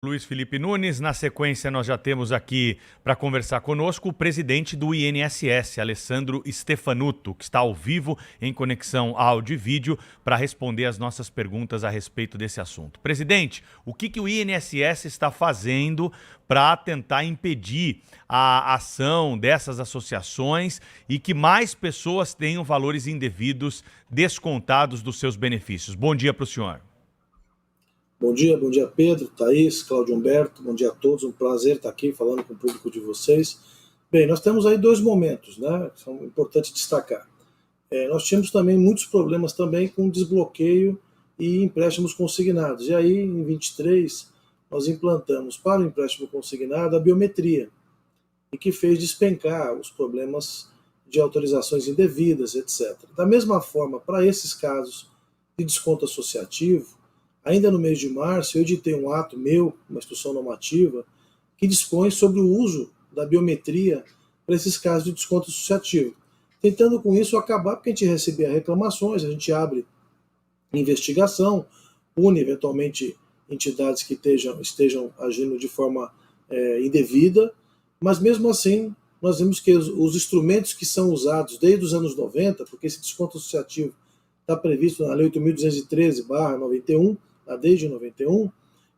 Luiz Felipe Nunes. Na sequência, nós já temos aqui para conversar conosco o presidente do INSS, Alessandro Stefanuto, que está ao vivo em conexão áudio e vídeo para responder as nossas perguntas a respeito desse assunto. Presidente, o que o INSS está fazendo para tentar impedir a ação dessas associações e que mais pessoas tenham valores indevidos descontados dos seus benefícios? Bom dia para o senhor. Bom dia Pedro, Thaís, Cláudio Humberto, bom dia a todos, um prazer estar aqui falando com o público de vocês. Bem, nós temos aí dois momentos, né, que são importantes destacar. Nós tínhamos também muitos problemas também com desbloqueio e empréstimos consignados, e aí em 23 nós implantamos para o empréstimo consignado a biometria, e que fez despencar os problemas de autorizações indevidas, etc. Da mesma forma, para esses casos de desconto associativo, ainda no mês de março, eu editei um ato meu, uma instrução normativa, que dispõe sobre o uso da biometria para esses casos de desconto associativo. Tentando com isso acabar, porque a gente recebia reclamações, a gente abre investigação, pune eventualmente entidades que estejam agindo de forma indevida, mas mesmo assim nós vemos que os instrumentos que são usados desde os anos 90, porque esse desconto associativo está previsto na Lei 8.213/91, desde 91,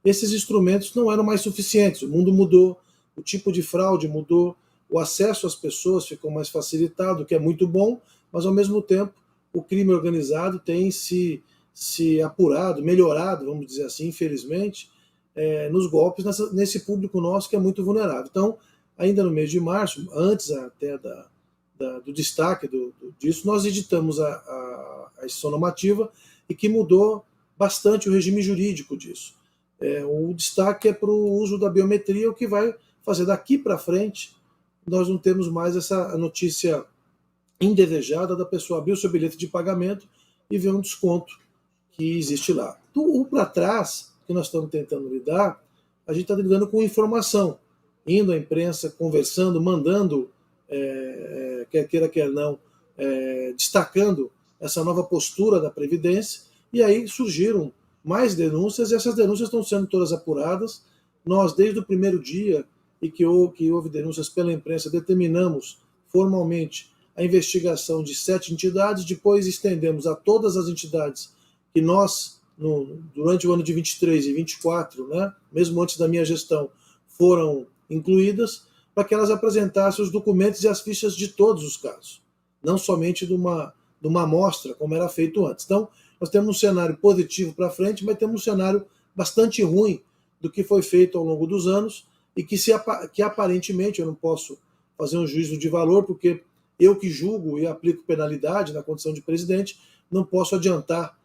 esses instrumentos não eram mais suficientes. O mundo mudou, o tipo de fraude mudou, o acesso às pessoas ficou mais facilitado, o que é muito bom, mas ao mesmo tempo o crime organizado tem se apurado, melhorado, vamos dizer assim, infelizmente, nos golpes nesse público nosso que é muito vulnerável. Então, ainda no mês de março, antes até do destaque disso, nós editamos a instrução normativa e que mudou bastante o regime jurídico disso. O destaque é para o uso da biometria, o que vai fazer daqui para frente nós não temos mais essa notícia indesejada da pessoa abrir o seu bilhete de pagamento e ver um desconto que existe lá. O para trás, que nós estamos tentando lidar, a gente está lidando com informação, indo à imprensa, conversando, mandando, quer queira, quer não, destacando essa nova postura da Previdência. E aí surgiram mais denúncias, e essas denúncias estão sendo todas apuradas. Nós, desde o primeiro dia em que houve denúncias pela imprensa, determinamos formalmente a investigação de 7 entidades, depois estendemos a todas as entidades que nós, durante o ano de 23 e 24, né, mesmo antes da minha gestão, foram incluídas, para que elas apresentassem os documentos e as fichas de todos os casos, não somente de uma amostra, como era feito antes. Então, nós temos um cenário positivo para frente, mas temos um cenário bastante ruim do que foi feito ao longo dos anos e que aparentemente, eu não posso fazer um juízo de valor, porque eu que julgo e aplico penalidade na condição de presidente, não posso adiantar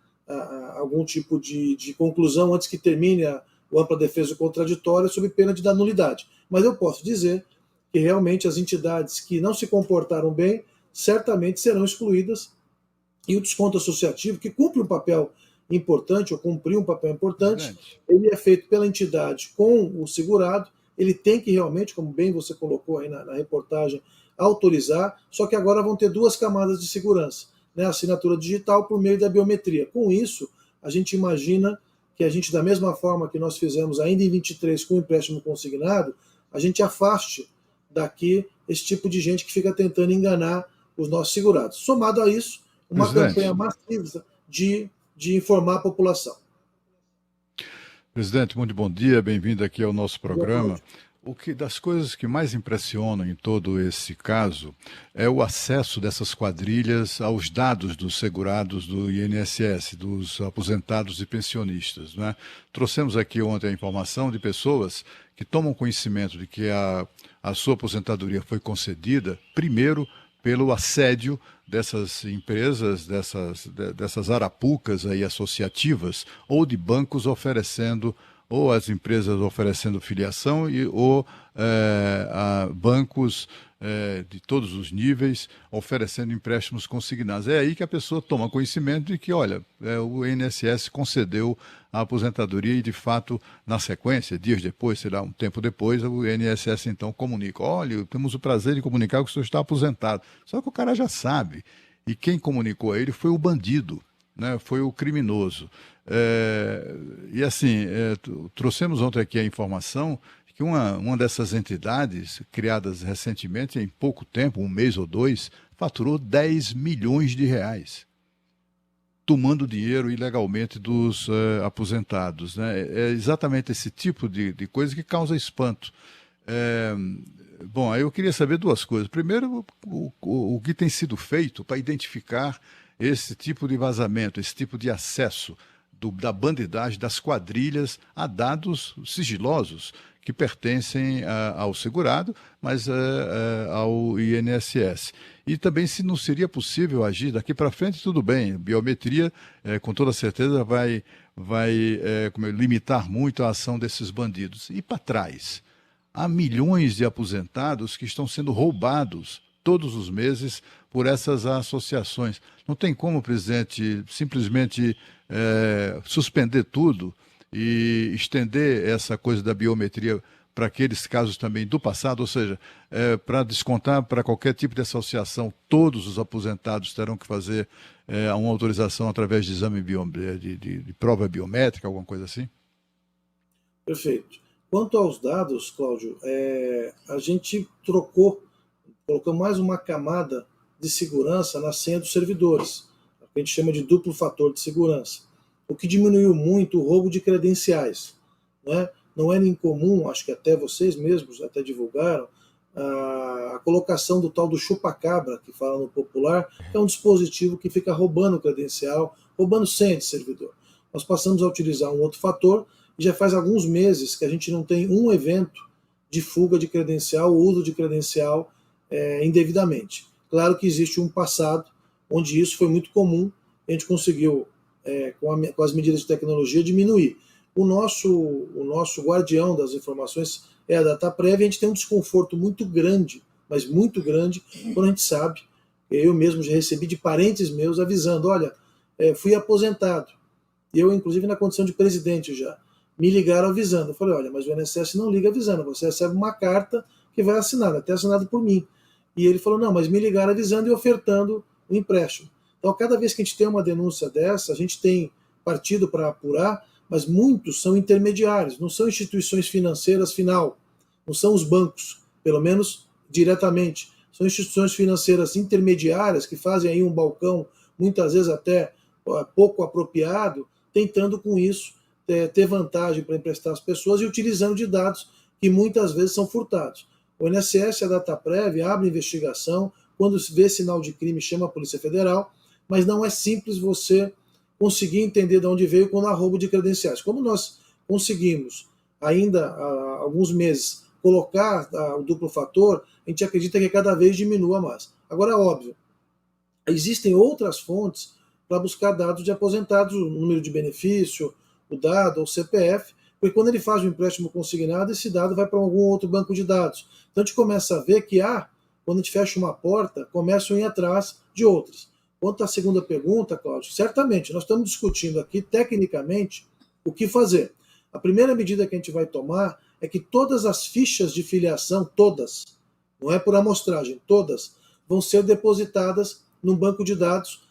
algum tipo de conclusão antes que termine o ampla defesa contraditória sob pena de dar nulidade. Mas eu posso dizer que realmente as entidades que não se comportaram bem certamente serão excluídas. E o desconto associativo, que cumpre um papel importante, ou cumpriu um papel importante, ele é feito pela entidade com o segurado, ele tem que realmente, como bem você colocou aí na reportagem, autorizar, só que agora vão ter 2 camadas de segurança, né? A assinatura digital por meio da biometria. Com isso, a gente imagina que a gente, da mesma forma que nós fizemos ainda em 23 com o empréstimo consignado, a gente afaste daqui esse tipo de gente que fica tentando enganar os nossos segurados. Somado a isso, uma campanha massiva de informar a população. Presidente, muito bom dia, bem-vindo aqui ao nosso programa. Das coisas que mais impressionam em todo esse caso é o acesso dessas quadrilhas aos dados dos segurados do INSS, dos aposentados e pensionistas, né? Trouxemos aqui ontem a informação de pessoas que tomam conhecimento de que a sua aposentadoria foi concedida, primeiro, pelo assédio dessas empresas, dessas arapucas aí associativas, ou de bancos oferecendo, ou as empresas oferecendo filiação, ou a bancos de todos os níveis oferecendo empréstimos consignados. É aí que a pessoa toma conhecimento de que, olha, o INSS concedeu a aposentadoria e, de fato, na sequência, dias depois, será um tempo depois, o INSS então comunica, olha, temos o prazer de comunicar que o senhor está aposentado. Só que o cara já sabe, e quem comunicou a ele foi o bandido, né? Foi o criminoso. E assim, trouxemos ontem aqui a informação que uma dessas entidades, criadas recentemente, em pouco tempo, um mês ou dois, faturou 10 milhões de reais, tomando dinheiro ilegalmente dos aposentados, né? É exatamente esse tipo de coisa que causa espanto. Bom, aí eu queria saber duas coisas. Primeiro, o que tem sido feito para identificar esse tipo de vazamento, esse tipo de acesso da bandidagem, das quadrilhas, a dados sigilosos que pertencem ao segurado, mas ao INSS. E também se não seria possível agir daqui para frente, tudo bem, biometria com toda certeza vai limitar muito a ação desses bandidos. E para trás? Há milhões de aposentados que estão sendo roubados todos os meses por essas associações. Não tem como, presidente, simplesmente suspender tudo e estender essa coisa da biometria para aqueles casos também do passado, ou seja, para descontar para qualquer tipo de associação, todos os aposentados terão que fazer uma autorização através de exame de prova biométrica, alguma coisa assim? Perfeito. Quanto aos dados, Cláudio, a gente colocou mais uma camada de segurança na senha dos servidores, o que a gente chama de duplo fator de segurança, o que diminuiu muito o roubo de credenciais, né? Não era incomum, acho que até vocês mesmos até divulgaram, a colocação do tal do chupa-cabra, que fala no popular, que é um dispositivo que fica roubando credencial, roubando senha de servidor. Nós passamos a utilizar um outro fator, e já faz alguns meses que a gente não tem um evento de fuga de credencial ou uso de credencial indevidamente. Claro que existe um passado onde isso foi muito comum, a gente conseguiu, com as medidas de tecnologia, diminuir. O nosso guardião das informações é a DataPrev, e a gente tem um desconforto muito grande, mas muito grande, quando a gente sabe, eu mesmo já recebi de parentes meus avisando, olha, fui aposentado, eu inclusive na condição de presidente já, me ligaram avisando, eu falei, olha, mas o INSS não liga avisando, você recebe uma carta que vai assinada, até assinada por mim, e ele falou, não, mas me ligaram avisando e ofertando o empréstimo. Então, cada vez que a gente tem uma denúncia dessa, a gente tem partido para apurar, mas muitos são intermediários, não são instituições financeiras final, não são os bancos, pelo menos diretamente, são instituições financeiras intermediárias que fazem aí um balcão, muitas vezes até pouco apropriado, tentando com isso ter vantagem para emprestar às pessoas e utilizando de dados que muitas vezes são furtados. O INSS, a DataPrev, abre investigação, quando vê sinal de crime chama a Polícia Federal, mas não é simples você conseguir entender de onde veio quando há roubo de credenciais. Como nós conseguimos, ainda há alguns meses, colocar o duplo fator, a gente acredita que cada vez diminua mais. Agora, óbvio, existem outras fontes para buscar dados de aposentados, o número de benefício, o dado, o CPF, porque quando ele faz um empréstimo consignado, esse dado vai para algum outro banco de dados. Então a gente começa a ver que quando a gente fecha uma porta, começam a ir atrás de outras. Quanto à segunda pergunta, Cláudio, certamente, nós estamos discutindo aqui, tecnicamente, o que fazer. A primeira medida que a gente vai tomar é que todas as fichas de filiação, todas, não é por amostragem, todas, vão ser depositadas num banco de dados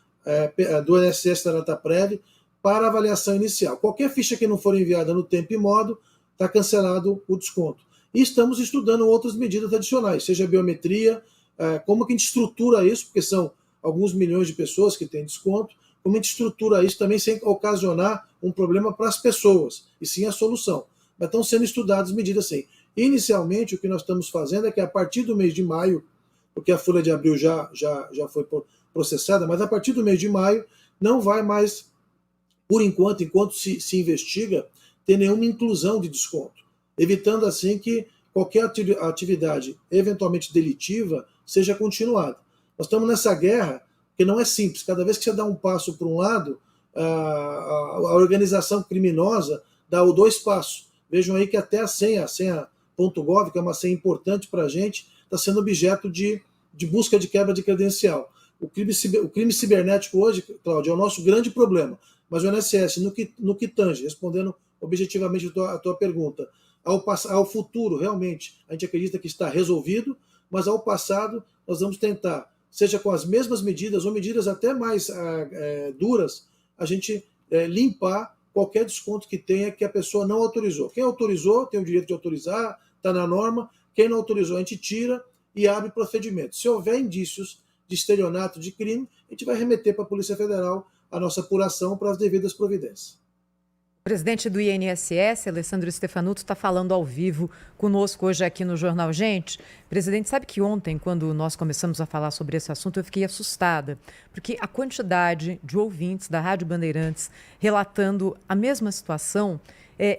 do INSS da DataPrev para avaliação inicial. Qualquer ficha que não for enviada no tempo e modo, está cancelado o desconto. E estamos estudando outras medidas adicionais, seja a biometria, como que a gente estrutura isso, porque são alguns milhões de pessoas que têm desconto, como a gente estrutura isso também sem ocasionar um problema para as pessoas, e sim a solução. Mas estão sendo estudadas medidas assim. Inicialmente, o que nós estamos fazendo é que a partir do mês de maio, porque a folha de abril já foi processada, mas a partir do mês de maio não vai mais, por enquanto se investiga, ter nenhuma inclusão de desconto, evitando assim que qualquer atividade eventualmente delitiva seja continuada. Nós estamos nessa guerra, que não é simples. Cada vez que você dá um passo para um lado, a organização criminosa dá o 2 passos. Vejam aí que até a senha.gov, que é uma senha importante para a gente, está sendo objeto de busca de quebra de credencial. O crime cibernético hoje, Cláudio, é o nosso grande problema. Mas o INSS, no que tange, respondendo objetivamente a tua pergunta, ao futuro, realmente, a gente acredita que está resolvido, mas ao passado, nós vamos tentar, seja com as mesmas medidas ou medidas até mais duras, a gente limpar qualquer desconto que tenha que a pessoa não autorizou. Quem autorizou tem o direito de autorizar, está na norma. Quem não autorizou, a gente tira e abre procedimento. Se houver indícios de estelionato, de crime, a gente vai remeter para a Polícia Federal a nossa apuração para as devidas providências. O presidente do INSS, Alessandro Stefanuto, está falando ao vivo conosco hoje aqui no Jornal Gente. Presidente, sabe que ontem, quando nós começamos a falar sobre esse assunto, eu fiquei assustada, porque a quantidade de ouvintes da Rádio Bandeirantes relatando a mesma situação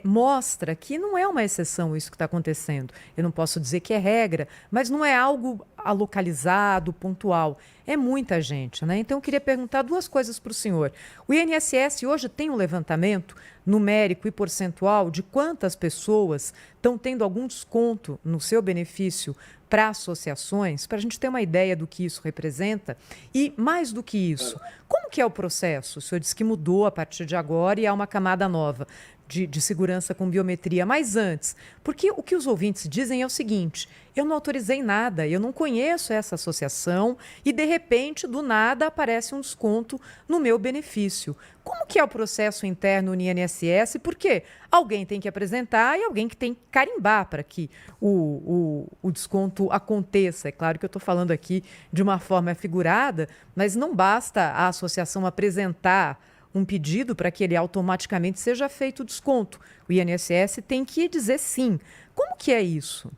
mostra que não é uma exceção isso que está acontecendo. Eu não posso dizer que é regra, mas não é algo localizado, pontual. É muita gente, né? Então, eu queria perguntar duas coisas para o senhor. O INSS hoje tem um levantamento numérico e percentual de quantas pessoas estão tendo algum desconto no seu benefício para associações, para a gente ter uma ideia do que isso representa. E, mais do que isso, como que é o processo? O senhor disse que mudou a partir de agora e há uma camada nova de segurança com biometria. Mas antes, porque o que os ouvintes dizem é o seguinte: eu não autorizei nada, eu não conheço essa associação e, de repente, do nada, aparece um desconto no meu benefício. Como que é o processo interno no INSS? Porque alguém tem que apresentar e alguém que tem que carimbar para que o desconto aconteça. É claro que eu estou falando aqui de uma forma figurada, mas não basta a associação apresentar um pedido para que ele automaticamente seja feito o desconto. O INSS tem que dizer sim. Como que é isso?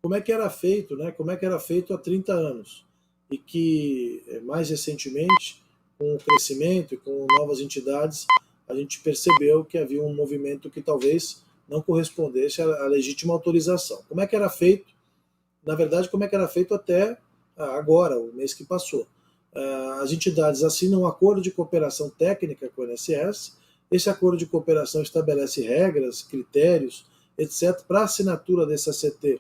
Como é que era feito, né? Como é que era feito há 30 anos. E que, mais recentemente, com o crescimento e com novas entidades, a gente percebeu que havia um movimento que talvez não correspondesse à legítima autorização. Como é que era feito? Na verdade, como é que era feito até agora, o mês que passou. As entidades assinam um acordo de cooperação técnica com o INSS. Esse acordo de cooperação estabelece regras, critérios, etc. Para a assinatura desse ACT,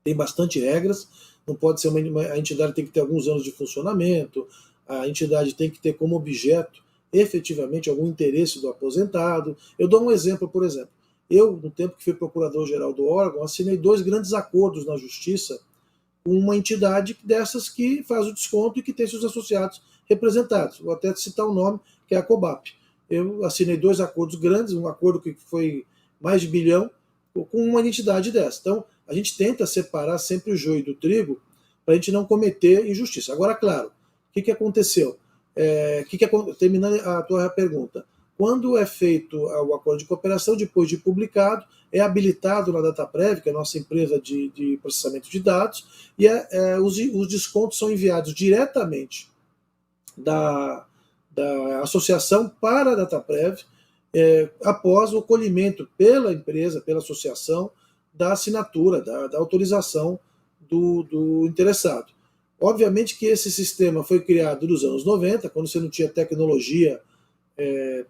tem bastante regras. Não pode ser a entidade tem que ter alguns anos de funcionamento, a entidade tem que ter como objeto efetivamente algum interesse do aposentado. Eu dou um exemplo, por exemplo. Eu, no tempo que fui procurador-geral do órgão, assinei 2 grandes acordos na Justiça com uma entidade dessas que faz o desconto e que tem seus associados representados. Vou até citar o nome, que é a COBAP. Eu assinei 2 acordos grandes, um acordo que foi mais de 1 bilhão, com uma entidade dessa. Então, a gente tenta separar sempre o joio do trigo para a gente não cometer injustiça. Agora, claro, o que aconteceu? Terminando a tua pergunta, quando é feito o acordo de cooperação, depois de publicado, é habilitado na DataPrev, que é a nossa empresa de processamento de dados, e os descontos são enviados diretamente da associação para a DataPrev, após o colhimento pela empresa, pela associação, da assinatura, da autorização do interessado. Obviamente que esse sistema foi criado nos anos 90, quando você não tinha tecnologia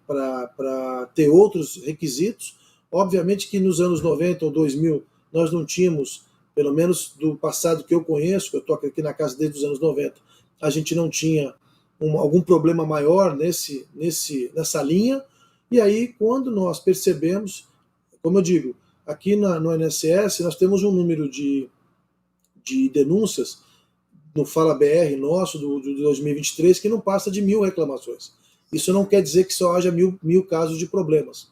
para ter outros requisitos. Obviamente que nos anos 90 ou 2000 nós não tínhamos, pelo menos do passado que eu conheço, que eu estou aqui na casa desde os anos 90, a gente não tinha algum problema maior nessa linha. E aí, quando nós percebemos, como eu digo, aqui no INSS nós temos um número de denúncias no Fala BR nosso, de 2023, que não passa de 1.000 reclamações. Isso não quer dizer que só haja 1.000 casos de problemas.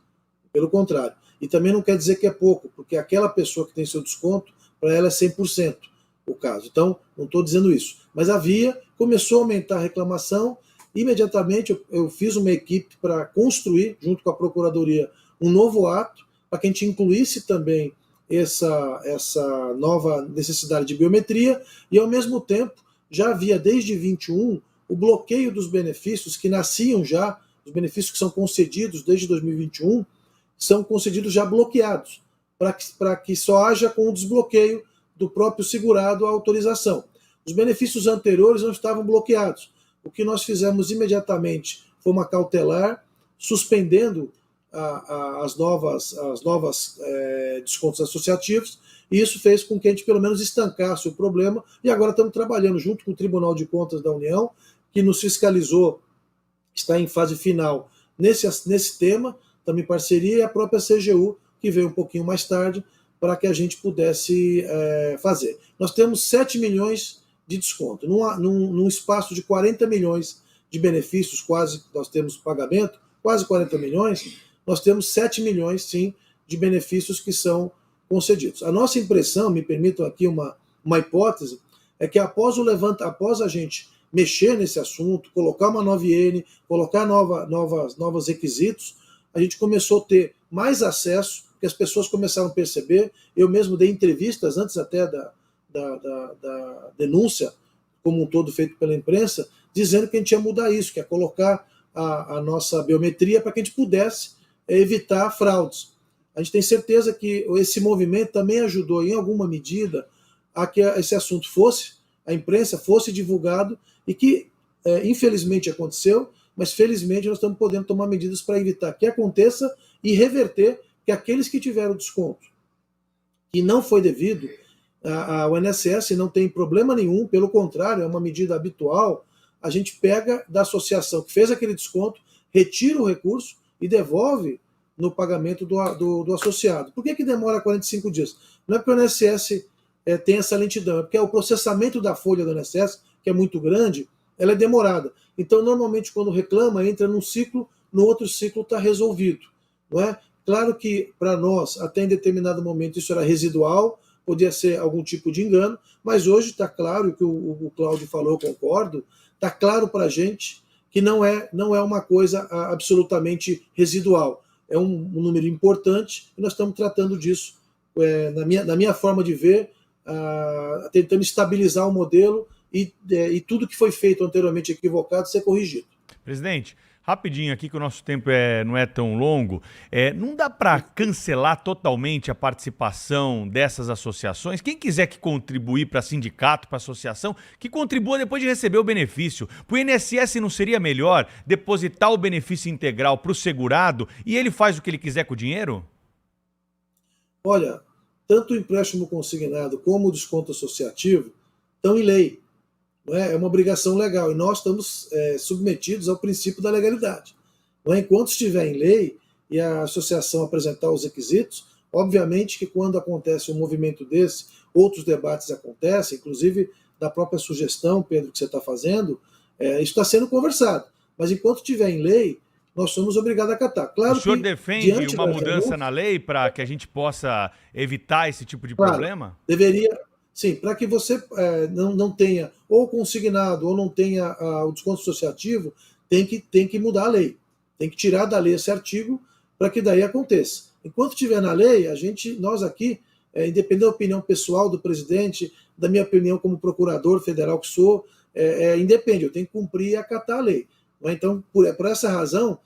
Pelo contrário. E também não quer dizer que é pouco, porque aquela pessoa que tem seu desconto, para ela é 100% o caso. Então, não estou dizendo isso. Mas começou a aumentar a reclamação. Imediatamente eu fiz uma equipe para construir, junto com a Procuradoria, um novo ato, para que a gente incluísse também essa nova necessidade de biometria, e ao mesmo tempo já havia desde 21 o bloqueio dos benefícios que nasciam já, os benefícios que são concedidos desde 2021, são concedidos já bloqueados, para que só haja com o desbloqueio do próprio segurado a autorização. Os benefícios anteriores não estavam bloqueados. O que nós fizemos imediatamente foi uma cautelar, suspendendo as novas descontos associativos, e isso fez com que a gente pelo menos estancasse o problema, e agora estamos trabalhando junto com o Tribunal de Contas da União, que nos fiscalizou, está em fase final nesse tema, também parceria, e a própria CGU, que veio um pouquinho mais tarde, para que a gente pudesse fazer. Nós temos 7 milhões de desconto. Num espaço de 40 milhões de benefícios, quase nós temos pagamento, quase 40 milhões, nós temos 7 milhões, sim, de benefícios que são concedidos. A nossa impressão, me permitam aqui uma hipótese, é que após a gente mexer nesse assunto, colocar uma nova IN, colocar novos requisitos, a gente começou a ter mais acesso, que as pessoas começaram a perceber. Eu mesmo dei entrevistas antes até da denúncia como um todo feito pela imprensa, dizendo que a gente ia mudar isso, que é colocar a nossa biometria para que a gente pudesse evitar fraudes. A gente tem certeza que esse movimento também ajudou, em alguma medida, a que esse assunto a imprensa fosse divulgado e que, infelizmente, aconteceu, mas felizmente nós estamos podendo tomar medidas para evitar que aconteça e reverter que aqueles que tiveram desconto que não foi devido, o INSS não tem problema nenhum, pelo contrário, é uma medida habitual, a gente pega da associação que fez aquele desconto, retira o recurso e devolve no pagamento do associado. Por que demora 45 dias? Não é porque o INSS tem essa lentidão, é porque o processamento da folha do INSS, que é muito grande, ela é demorada. Então, normalmente, quando reclama, entra num ciclo, no outro ciclo está resolvido. Não é? Claro que, para nós, até em determinado momento, isso era residual, podia ser algum tipo de engano, mas hoje está claro, que o Cláudio falou, eu concordo, está claro para a gente que não é uma coisa absolutamente residual. É um número importante e nós estamos tratando disso, na minha forma de ver, tentando estabilizar o modelo e tudo que foi feito anteriormente equivocado ser corrigido. Presidente, rapidinho aqui, que o nosso tempo não é tão longo, não dá para cancelar totalmente a participação dessas associações? Quem quiser que contribuir para sindicato, para associação, que contribua depois de receber o benefício. Para o INSS não seria melhor depositar o benefício integral para o segurado e ele faz o que ele quiser com o dinheiro? Olha, tanto o empréstimo consignado como o desconto associativo estão em lei. É uma obrigação legal, e nós estamos submetidos ao princípio da legalidade. Enquanto estiver em lei e a associação apresentar os requisitos, obviamente que quando acontece um movimento desse, outros debates acontecem, inclusive da própria sugestão, Pedro, que você está fazendo, isso está sendo conversado. Mas enquanto estiver em lei, nós somos obrigados a acatar. Claro, o senhor defende uma mudança na lei para que a gente possa evitar esse tipo de problema? Deveria. Sim, para que você não tenha ou consignado ou não tenha o desconto associativo, tem que mudar a lei. Tem que tirar da lei esse artigo para que daí aconteça. Enquanto estiver na lei, nós aqui, independente da opinião pessoal do presidente, da minha opinião como procurador federal que sou, independe, eu tenho que cumprir e acatar a lei. Então, por essa razão,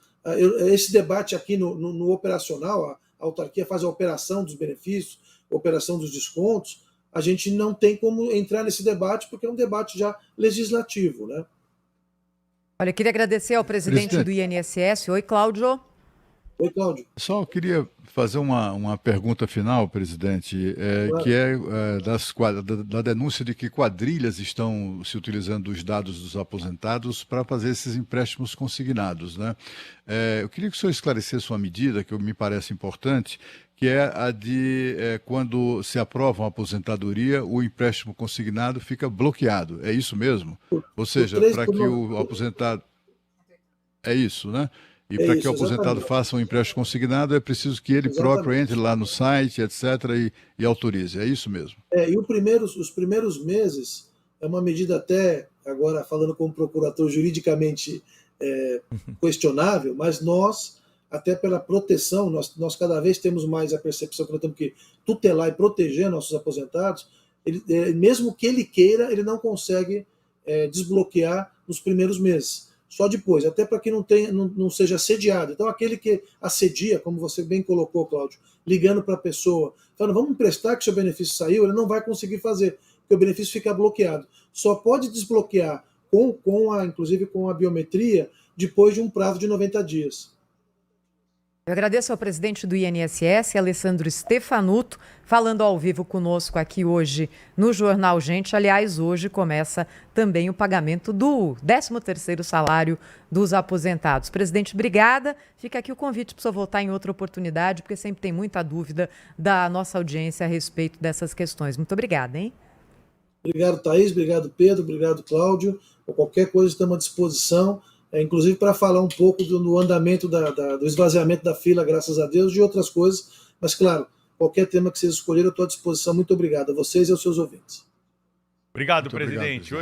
esse debate aqui no operacional, a autarquia faz a operação dos benefícios, a operação dos descontos, a gente não tem como entrar nesse debate, porque é um debate já legislativo, né? Olha, eu queria agradecer ao presidente do INSS. Oi, Cláudio. Oi, Cláudio. Só queria fazer uma pergunta final, presidente, Claro. que da denúncia de que quadrilhas estão se utilizando dos dados dos aposentados para fazer esses empréstimos consignados, né? Eu queria que o senhor esclarecesse uma medida que me parece importante, que é a de quando se aprova uma aposentadoria, o empréstimo consignado fica bloqueado. É isso mesmo? Ou seja, para que o aposentado... É isso, né? E para que o aposentado faça um empréstimo consignado, é preciso que ele próprio entre lá no site, etc., e autorize. É isso mesmo? E os primeiros meses, é uma medida até, agora falando como procurador, juridicamente questionável, mas nós, até pela proteção, nós cada vez temos mais a percepção que nós temos que tutelar e proteger nossos aposentados. Mesmo que ele queira, ele não consegue desbloquear nos primeiros meses. Só depois, até para que não seja assediado. Então, aquele que assedia, como você bem colocou, Cláudio, ligando para a pessoa, falando, vamos emprestar que seu benefício saiu, ele não vai conseguir fazer, porque o benefício fica bloqueado. Só pode desbloquear, inclusive com a biometria, depois de um prazo de 90 dias. Eu agradeço ao presidente do INSS, Alessandro Stefanuto, falando ao vivo conosco aqui hoje no Jornal Gente. Aliás, hoje começa também o pagamento do 13º salário dos aposentados. Presidente, obrigada. Fica aqui o convite para o senhor voltar em outra oportunidade, porque sempre tem muita dúvida da nossa audiência a respeito dessas questões. Muito obrigada, hein? Obrigado, Thaís. Obrigado, Pedro. Obrigado, Cláudio. Por qualquer coisa, estamos à disposição. inclusive para falar um pouco do andamento do esvaziamento da fila, graças a Deus, de outras coisas. Mas, claro, qualquer tema que vocês escolherem, eu estou à disposição. Muito obrigado a vocês e aos seus ouvintes. Obrigado, Muito presidente. Obrigado,